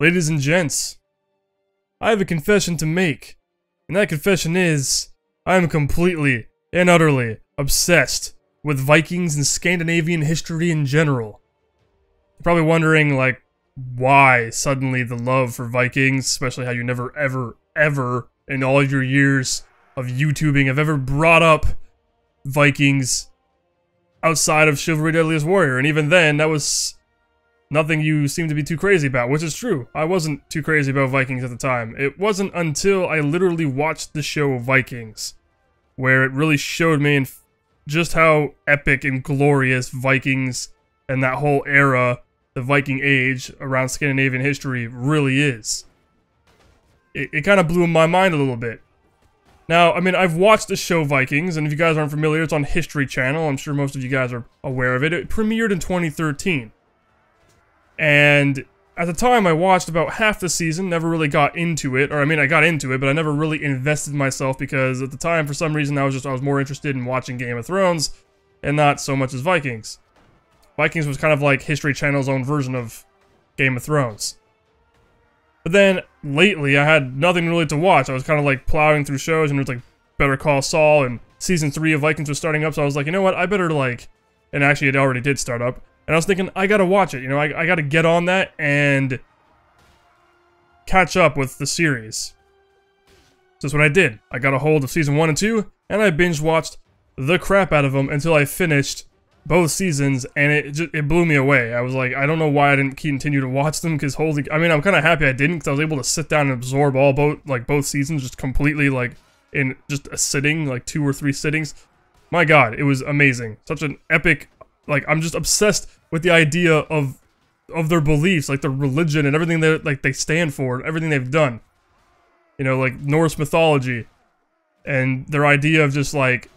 Ladies and gents, I have a confession to make, and that confession is, I am completely and utterly obsessed with Vikings and Scandinavian history in general. You're probably wondering, like, why suddenly the love for Vikings, especially how you never ever in all your years of YouTubing have ever brought up Vikings outside of Chivalry Deadliest Warrior, and even then, that was nothing you seem to be too crazy about, which is true. I wasn't too crazy about Vikings at the time. It wasn't until I literally watched the show Vikings, where it really showed me just how epic and glorious Vikings and that whole era, the Viking Age, around Scandinavian history really is. It kind of blew my mind a little bit. Now, I mean, I've watched the show Vikings, and if you guys aren't familiar, it's on History Channel. I'm sure most of you guys are aware of it. It premiered in 2013. And at the time, I watched about half the season, never really got into it. Or, I mean, I got into it, but I never really invested myself because at the time, for some reason, I was more interested in watching Game of Thrones and not so much as Vikings. Vikings was kind of like History Channel's own version of Game of Thrones. But then, lately, I had nothing really to watch. I was kind of like plowing through shows, and there was like Better Call Saul, and Season 3 of Vikings was starting up, so I was like, you know what, I better like... And actually, it already did start up. And I was thinking, I gotta watch it, you know, I gotta get on that and catch up with the series. So that's what I did. I got a hold of Season 1 and 2, and I binge-watched the crap out of them until I finished both seasons, and it blew me away. I was like, I don't know why I didn't continue to watch them, because holy... I mean, I'm kind of happy I didn't, because I was able to sit down and absorb both seasons just completely, like, in just a sitting, like 2 or 3 sittings. My god, it was amazing. Such an epic... Like, I'm just obsessed with the idea of their beliefs, like their religion and everything that like they stand for, everything they've done. You know, like Norse mythology, and their idea of just like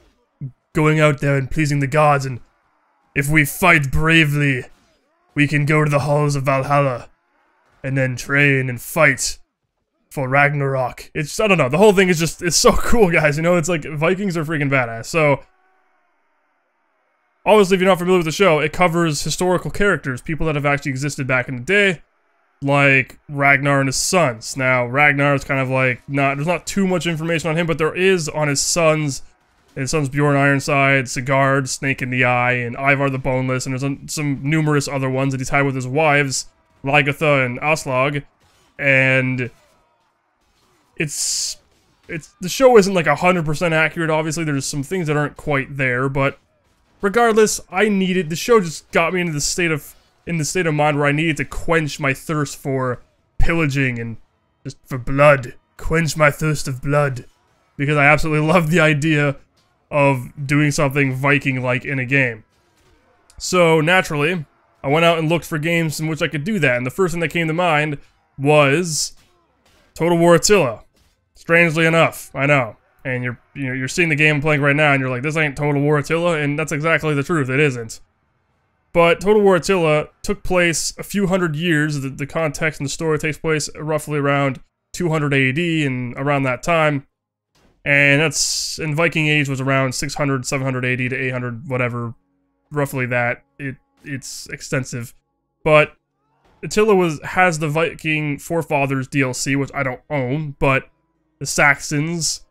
going out there and pleasing the gods, and if we fight bravely, we can go to the halls of Valhalla, and then train and fight for Ragnarok. It's, I don't know, the whole thing is just, it's so cool, guys, you know, it's like, Vikings are freaking badass, so... Obviously, if you're not familiar with the show, it covers historical characters, people that have actually existed back in the day, like Ragnar and his sons. Now, Ragnar is kind of like, there's not too much information on him, but there is on his sons Bjorn Ironside, Sigurd, Snake in the Eye, and Ivar the Boneless, and there's some numerous other ones that he's had with his wives, Lagertha and Aslog, and the show isn't like 100% accurate, obviously, there's some things that aren't quite there, but regardless, the show just got me into the state of mind where I needed to quench my thirst for pillaging and just for blood. Quench my thirst of blood. Because I absolutely love the idea of doing something Viking-like in a game. So, naturally, I went out and looked for games in which I could do that, and the first thing that came to mind was Total War Attila. Strangely enough, I know. And you're seeing the game I'm playing right now, and you're like, this ain't Total War Attila, and that's exactly the truth, it isn't. But Total War Attila took place a few hundred years, the context and the story takes place roughly around 200 AD, and around that time, and Viking Age was around 600, 700 AD to 800, whatever, roughly that. It's extensive. But Attila has the Viking Forefathers DLC, which I don't own, but the Saxons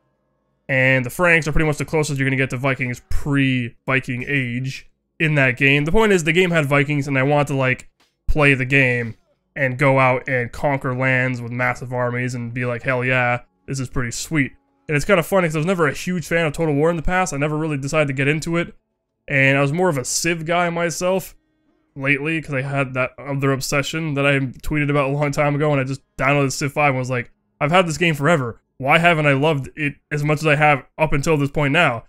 and the Franks are pretty much the closest you're going to get to Vikings pre-Viking Age in that game. The point is, the game had Vikings, and I wanted to, like, play the game and go out and conquer lands with massive armies and be like, hell yeah, this is pretty sweet. And it's kind of funny, because I was never a huge fan of Total War in the past. I never really decided to get into it. And I was more of a Civ guy myself lately, because I had that other obsession that I tweeted about a long time ago, and I just downloaded Civ 5 and was like, I've had this game forever. Why haven't I loved it as much as I have up until this point now?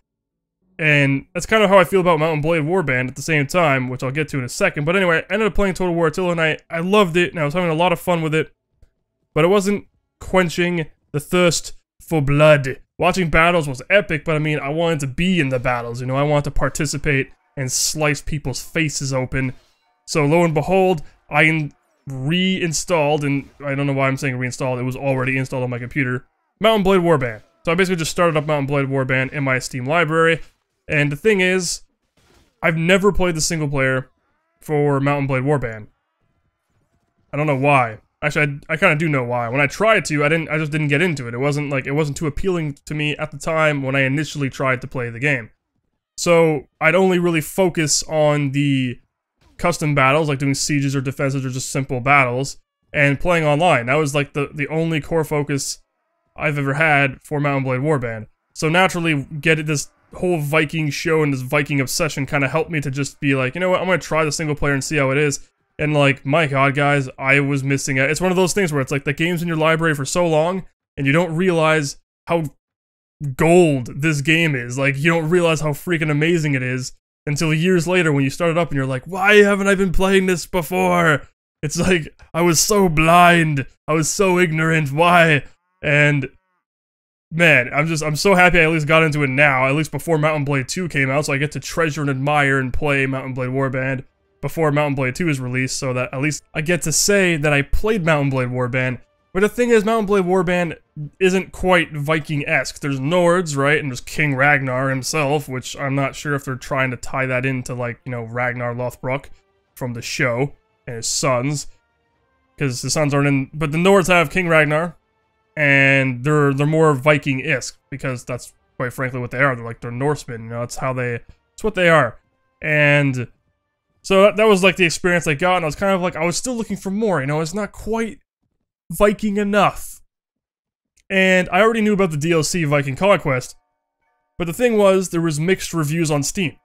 And that's kind of how I feel about Mount & Blade Warband at the same time, which I'll get to in a second. But anyway, I ended up playing Total War Attila, and I loved it, and I was having a lot of fun with it. But it wasn't quenching the thirst for blood. Watching battles was epic, but I mean, I wanted to be in the battles, you know? I wanted to participate and slice people's faces open. So lo and behold, I reinstalled, and I don't know why I'm saying reinstalled, it was already installed on my computer, Mount & Blade Warband. So I basically just started up Mount & Blade Warband in my Steam library, and the thing is, I've never played the single player for Mount & Blade Warband. I don't know why. Actually, I kind of do know why. When I tried to, I just didn't get into it. It wasn't too appealing to me at the time when I initially tried to play the game. So I'd only really focus on the custom battles, like doing sieges or defenses or just simple battles, and playing online. That was like the only core focus I've ever had for Mount and Blade Warband. So naturally, this whole Viking show and this Viking obsession kind of helped me to just be like, you know what, I'm gonna try the single player and see how it is. And like, my god, guys, I was missing it. It's one of those things where it's like the game's in your library for so long, and you don't realize how gold this game is. Like, you don't realize how freaking amazing it is until years later when you start it up and you're like, why haven't I been playing this before? It's like, I was so blind, I was so ignorant, why? And man, I'm so happy I at least got into it now, at least before Mount and Blade 2 came out, so I get to treasure and admire and play Mount and Blade Warband before Mount and Blade 2 is released, so that at least I get to say that I played Mount and Blade Warband. But the thing is, Mount and Blade Warband isn't quite Viking-esque. There's Nords, right, and there's King Ragnar himself, which I'm not sure if they're trying to tie that into, like, you know, Ragnar Lothbrok from the show, and his sons, because the sons aren't in, but the Nords have King Ragnar, and they're more Viking-esque, because that's quite frankly what they are. They're Norsemen, you know, it's what they are. And so that was like the experience I got, and I was kind of like, I was still looking for more, you know, it's not quite Viking enough. And I already knew about the DLC Viking Conquest, but the thing was, there was mixed reviews on Steam.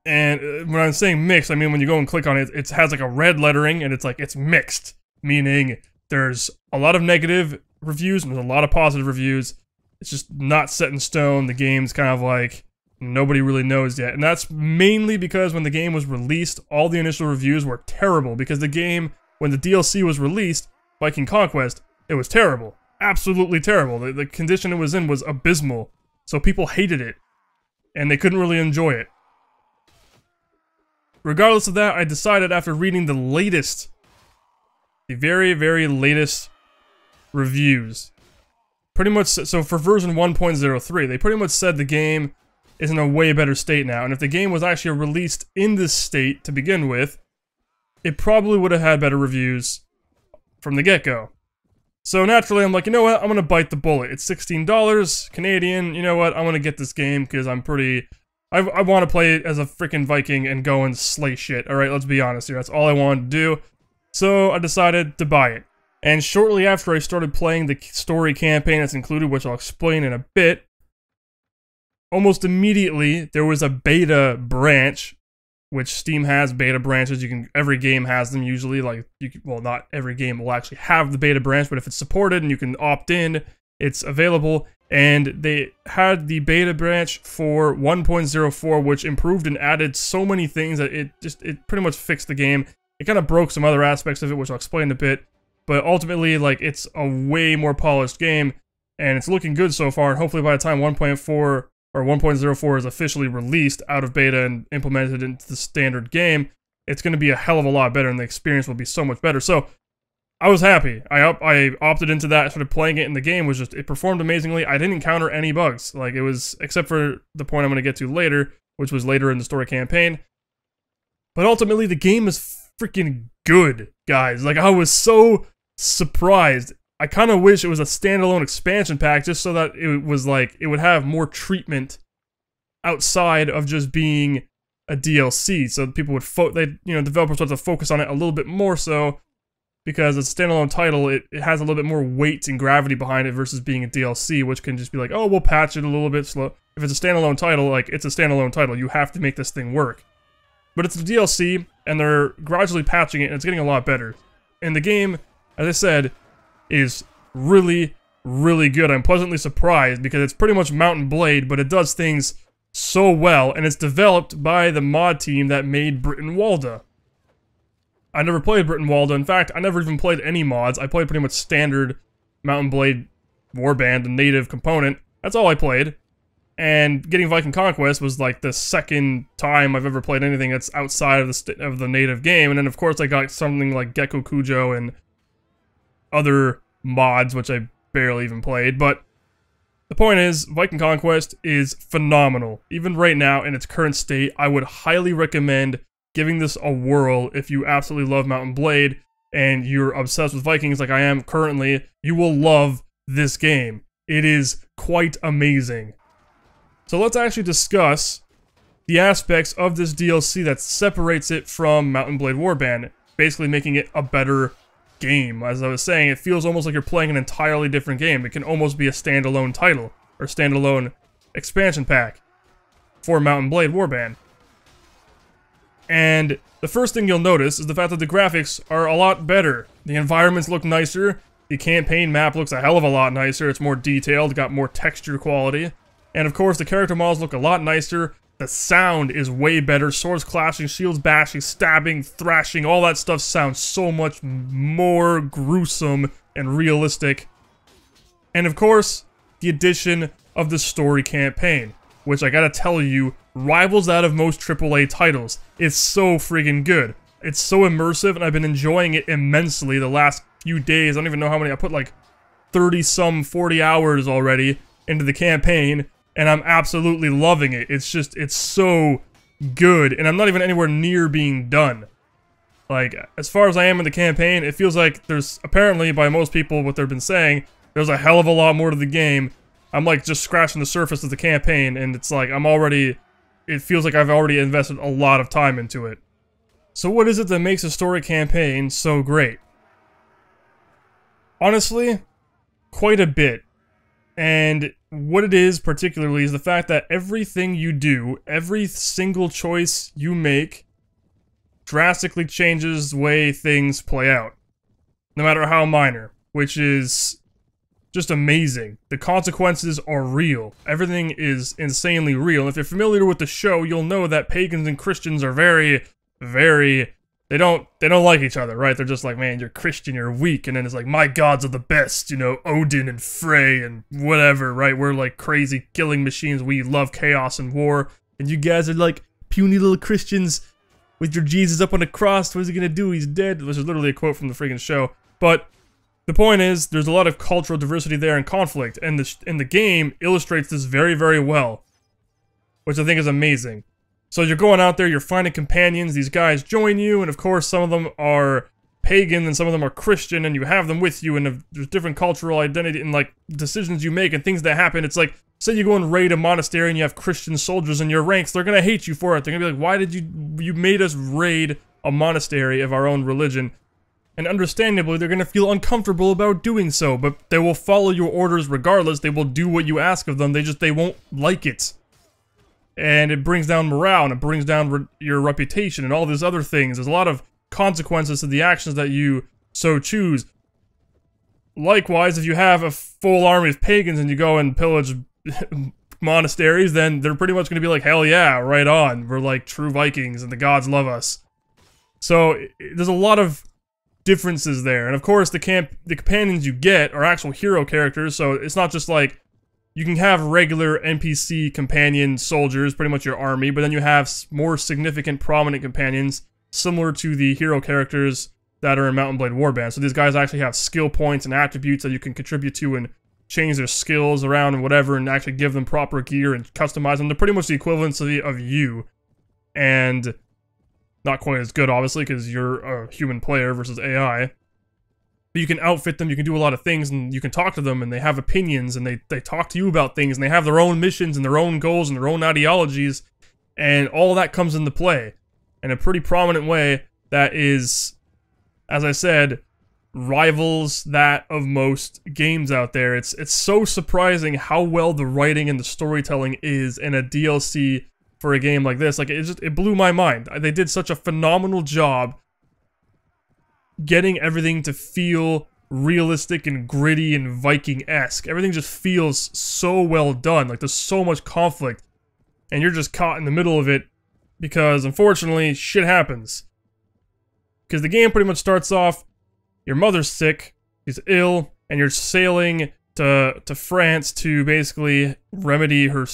And when I'm saying mixed, I mean when you go and click on it, it has like a red lettering, and it's like, it's mixed, meaning there's a lot of negative reviews, and there's a lot of positive reviews. It's just not set in stone. The game's kind of like, nobody really knows yet. And that's mainly because when the game was released, all the initial reviews were terrible, because the game, when the DLC was released, Viking Conquest, it was terrible. Absolutely terrible. The condition it was in was abysmal. So people hated it, and they couldn't really enjoy it. Regardless of that, I decided after reading the very, very latest reviews, pretty much, so for version 1.03, they pretty much said the game is in a way better state now, and if the game was actually released in this state to begin with, it probably would have had better reviews from the get-go. So naturally, I'm like, you know what, I'm gonna bite the bullet. It's $16 Canadian, you know what, I'm gonna get this game, because I want to play it as a freaking Viking and go and slay shit. Alright, let's be honest here, that's all I wanted to do. So I decided to buy it. And shortly after I started playing the story campaign that's included, which I'll explain in a bit, almost immediately there was a beta branch, which Steam has beta branches. Every game has them usually. Like, well, not every game will actually have the beta branch, but if it's supported and you can opt in, it's available. And they had the beta branch for 1.04, which improved and added so many things that it pretty much fixed the game. It kind of broke some other aspects of it, which I'll explain in a bit. But ultimately, like, it's a way more polished game, and it's looking good so far. And hopefully by the time 1.4 or 1.04 is officially released out of beta and implemented into the standard game, it's going to be a hell of a lot better, and the experience will be so much better. So I was happy. I opted into that, started playing it, and the game was just, it performed amazingly. I didn't encounter any bugs. Like, it was, except for the point I'm going to get to later, which was later in the story campaign. But ultimately, the game is freaking good, guys. Like, I was so surprised. I kind of wish it was a standalone expansion pack, just so that it was like, it would have more treatment outside of just being a DLC, so people would, developers would have to focus on it a little bit more so, because it's a standalone title, it has a little bit more weight and gravity behind it versus being a DLC, which can just be like, oh, we'll patch it a little bit slow. If it's a standalone title, like, it's a standalone title, you have to make this thing work. But it's a DLC, and they're gradually patching it, and it's getting a lot better. And the game, as I said, is really, really good. I'm pleasantly surprised, because it's pretty much Mount and Blade, but it does things so well, and it's developed by the mod team that made Brittenwalda. I never played Brittenwalda. In fact, I never even played any mods. I played pretty much standard Mount and Blade Warband, the native component. That's all I played. And getting Viking Conquest was like the second time I've ever played anything that's outside of the native game. And then of course I got something like Gecko Kujo and other mods, which I barely even played. But the point is, Viking Conquest is phenomenal. Even right now, in its current state, I would highly recommend giving this a whirl if you absolutely love Mount and Blade. and you're obsessed with Vikings like I am currently, you will love this game. It is quite amazing. So let's actually discuss the aspects of this DLC that separates it from Mount & Blade Warband, basically making it a better game. As I was saying, it feels almost like you're playing an entirely different game. It can almost be a standalone title, or standalone expansion pack for Mount & Blade Warband. And the first thing you'll notice is the fact that the graphics are a lot better. The environments look nicer, the campaign map looks a hell of a lot nicer, it's more detailed, got more texture quality, and of course the character models look a lot nicer. The sound is way better. Swords clashing, shields bashing, stabbing, thrashing, all that stuff sounds so much more gruesome and realistic. And of course, the addition of the story campaign, which I gotta tell you, rivals that of most AAA titles. It's so friggin' good. It's so immersive, and I've been enjoying it immensely the last few days. I don't even know how many. I put like 30-some, 40 hours already into the campaign, and I'm absolutely loving it. It's just, it's so good, and I'm not even anywhere near being done. Like, as far as I am in the campaign, it feels like there's, apparently by most people, what they've been saying, there's a hell of a lot more to the game. I'm like just scratching the surface of the campaign, and it's like I'm already, it feels like I've already invested a lot of time into it. So what is it that makes a story campaign so great? Honestly, quite a bit. And what it is particularly is the fact that everything you do, every single choice you make, drastically changes the way things play out. No matter how minor, which is just amazing. The consequences are real. Everything is insanely real. And if you're familiar with the show, you'll know that pagans and Christians are very, they don't like each other, right? They're just like, man, you're Christian, you're weak, and then it's like, my gods are the best, you know, Odin and Frey and whatever, right? We're like crazy killing machines, we love chaos and war, and you guys are like puny little Christians with your Jesus up on the cross, what is he gonna do? He's dead. Which is literally a quote from the friggin' show. But the point is, there's a lot of cultural diversity there and conflict, and the game illustrates this very, very well, which I think is amazing. So you're going out there, you're finding companions, these guys join you, and of course some of them are pagan and some of them are Christian, and you have them with you, and there's different cultural identity and like decisions you make and things that happen. It's like, say you go and raid a monastery and you have Christian soldiers in your ranks, they're gonna hate you for it. They're gonna be like, why did you made us raid a monastery of our own religion? And understandably, they're gonna feel uncomfortable about doing so, but they will follow your orders regardless. They will do what you ask of them, they won't like it. And it brings down morale, and it brings down your reputation, and all these other things. There's a lot of consequences to the actions that you so choose. Likewise, if you have a full army of pagans and you go and pillage monasteries, then they're pretty much going to be like, hell yeah, right on. We're like true Vikings, and the gods love us. So, there's a lot of differences there. And of course, the companions you get are actual hero characters, so it's not just like, you can have regular NPC companion soldiers, pretty much your army, but then you have more significant, prominent companions, similar to the hero characters that are in Mount & Blade Warband. So these guys actually have skill points and attributes that you can contribute to and change their skills around and whatever, and actually give them proper gear and customize them. They're pretty much the equivalency of you. And not quite as good, obviously, because you're a human player versus AI. But you can outfit them, you can do a lot of things, and you can talk to them, and they have opinions, and they talk to you about things, and they have their own missions, and their own goals, and their own ideologies, and all that comes into play in a pretty prominent way that is, as I said, rivals that of most games out there. It's so surprising how well the writing and the storytelling is in a DLC for a game like this. Like, it blew my mind. They did such a phenomenal job getting everything to feel realistic and gritty and Viking-esque. Everything just feels so well done. Like, there's so much conflict, and you're just caught in the middle of it because, unfortunately, shit happens. Because the game pretty much starts off, your mother's sick, she's ill, and you're sailing to France to basically remedy her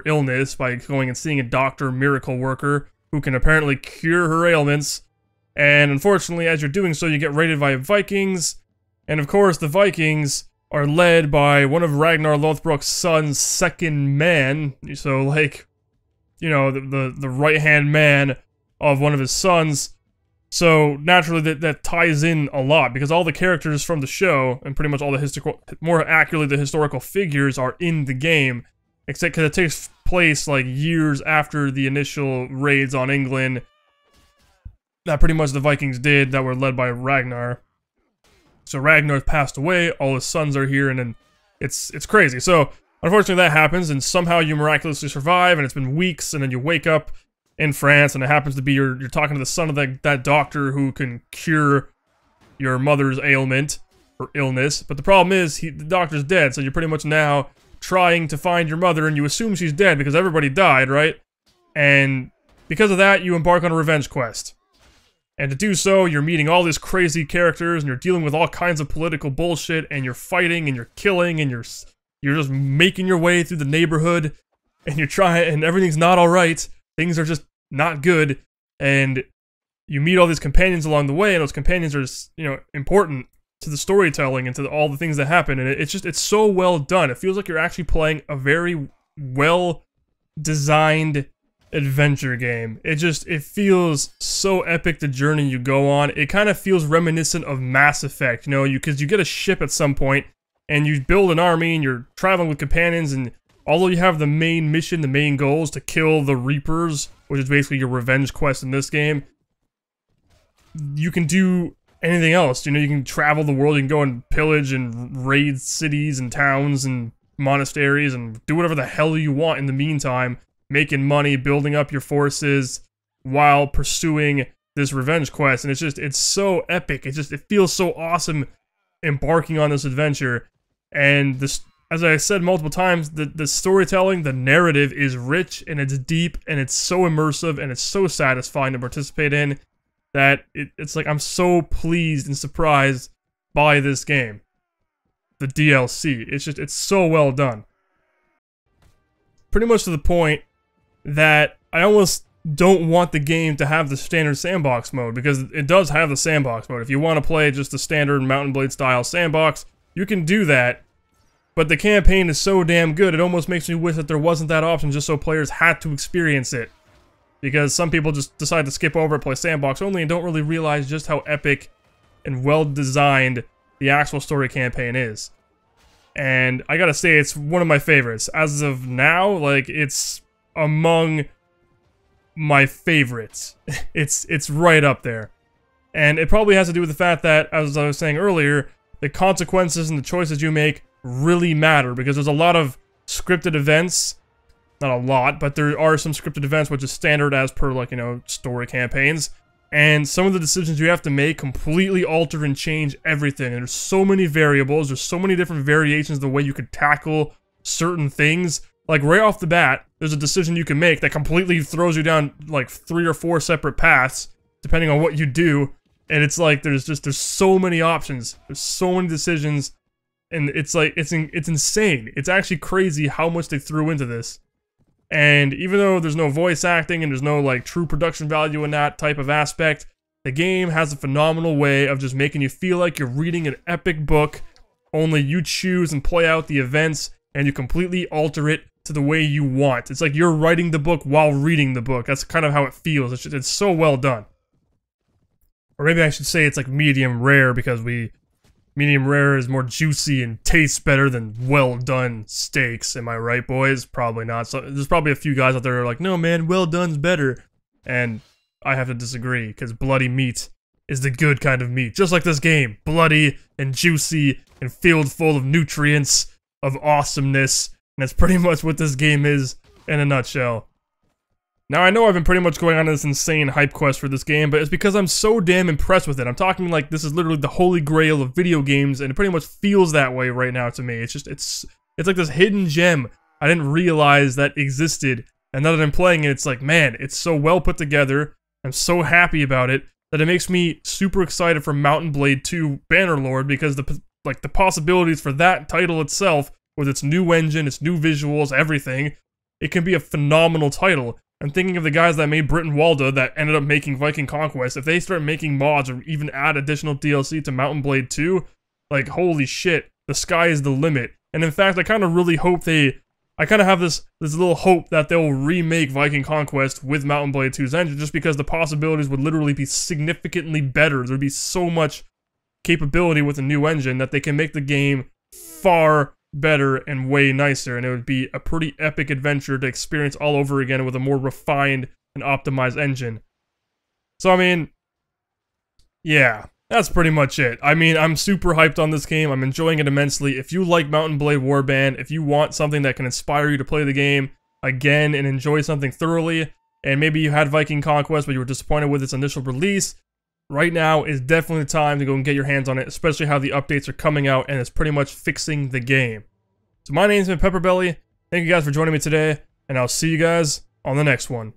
illness by going and seeing a doctor, miracle worker, who can apparently cure her ailments. And unfortunately, as you're doing so, you get raided by Vikings, and of course, the Vikings are led by one of Ragnar Lothbrok's son's second man, so like, you know, the right-hand man of one of his sons, So naturally that ties in a lot, because all the characters from the show, and pretty much all the more accurately the historical figures, are in the game, except because it takes place like years after the initial raids on England that pretty much the Vikings did, that were led by Ragnar. So Ragnar passed away, all his sons are here, and then it's crazy. So unfortunately that happens, and somehow you miraculously survive, and it's been weeks, and then you wake up in France, and it happens to be you're talking to the son of that doctor who can cure your mother's ailment or illness. But the problem is the doctor's dead, so you're pretty much now trying to find your mother, and you assume she's dead because everybody died, right? And because of that, you embark on a revenge quest. And to do so, you're meeting all these crazy characters, and you're dealing with all kinds of political bullshit, and you're fighting, and you're killing, and you're just making your way through the neighborhood, and you're trying, and everything's not alright. Things are just not good, and you meet all these companions along the way, and those companions are, you know, important to the storytelling and to all the things that happen, and it's so well done. It feels like you're actually playing a very well-designed adventure game. It feels so epic, the journey you go on. It kind of feels reminiscent of Mass Effect, you know, because you get a ship at some point, and you build an army, and you're traveling with companions, and although you have the main mission, the main goal is to kill the Reapers, which is basically your revenge quest in this game, you can do anything else. You know, you can travel the world, you can go and pillage and raid cities and towns and monasteries and do whatever the hell you want in the meantime, making money, building up your forces while pursuing this revenge quest. And it's so epic. It feels so awesome embarking on this adventure. And this, as I said multiple times, the storytelling, the narrative is rich, and it's deep, and it's so immersive, and it's so satisfying to participate in, that it's like I'm so pleased and surprised by this game. The DLC, it's so well done. Pretty much to the point that I almost don't want the game to have the standard sandbox mode, because it does have the sandbox mode. If you want to play just the standard Mountain Blade style sandbox, you can do that. But the campaign is so damn good, it almost makes me wish that there wasn't that option, just so players had to experience it. Because some people just decide to skip over it, play sandbox only, and don't really realize just how epic and well-designed the actual story campaign is. And I gotta say, it's one of my favorites. As of now, like, it's among my favorites. It's right up there. And it probably has to do with the fact that, as I was saying earlier, the consequences and the choices you make really matter, because there's a lot of scripted events, not a lot, but there are some scripted events which is standard as per, like, you know, story campaigns, and some of the decisions you have to make completely alter and change everything, and there's so many variables, there's so many different variations of the way you could tackle certain things. Like, right off the bat, there's a decision you can make that completely throws you down, like, 3 or 4 separate paths, depending on what you do, and it's like, there's so many options, there's so many decisions, and it's like, it's insane. It's actually crazy how much they threw into this. And even though there's no voice acting and there's no, like, true production value in that type of aspect, the game has a phenomenal way of just making you feel like you're reading an epic book, only you choose and play out the events, and you completely alter it to the way you want. It's like you're writing the book while reading the book. That's kind of how it feels. It's so well done. Or maybe I should say it's like medium rare, because medium rare is more juicy and tastes better than well done steaks. Am I right, boys? Probably not. So there's probably a few guys out there who are like, no man, well done's better. And I have to disagree, because bloody meat is the good kind of meat. Just like this game. Bloody and juicy and filled full of nutrients, of awesomeness. And that's pretty much what this game is in a nutshell. Now, I know I've been pretty much going on this insane hype quest for this game, but it's because I'm so damn impressed with it. I'm talking like this is literally the holy grail of video games, and it pretty much feels that way right now to me. It's just, it's like this hidden gem I didn't realize that existed, and now that I'm playing it, it's like, man, it's so well put together. I'm so happy about it that it makes me super excited for Mountain Blade 2 Bannerlord, because the possibilities for that title itself, with its new engine, its new visuals, everything, it can be a phenomenal title. I'm thinking of the guys that made Brit and Walda that ended up making Viking Conquest. If they start making mods or even add additional DLC to Mountain Blade 2, like, holy shit, the sky is the limit. And in fact, I kind of really hope they I kind of have this little hope that they'll remake Viking Conquest with Mount & Blade 2's engine, just because the possibilities would literally be significantly better. There'd be so much capability with a new engine that they can make the game far better and way nicer, and it would be a pretty epic adventure to experience all over again with a more refined and optimized engine. So I mean, yeah, that's pretty much it. I mean, I'm super hyped on this game. I'm enjoying it immensely. If you like Mount & Blade Warband, if you want something that can inspire you to play the game again and enjoy something thoroughly, and maybe you had Viking Conquest but you were disappointed with its initial release, right now is definitely the time to go and get your hands on it, especially how the updates are coming out and it's pretty much fixing the game. So my name's been PepperBelly. Thank you guys for joining me today, and I'll see you guys on the next one.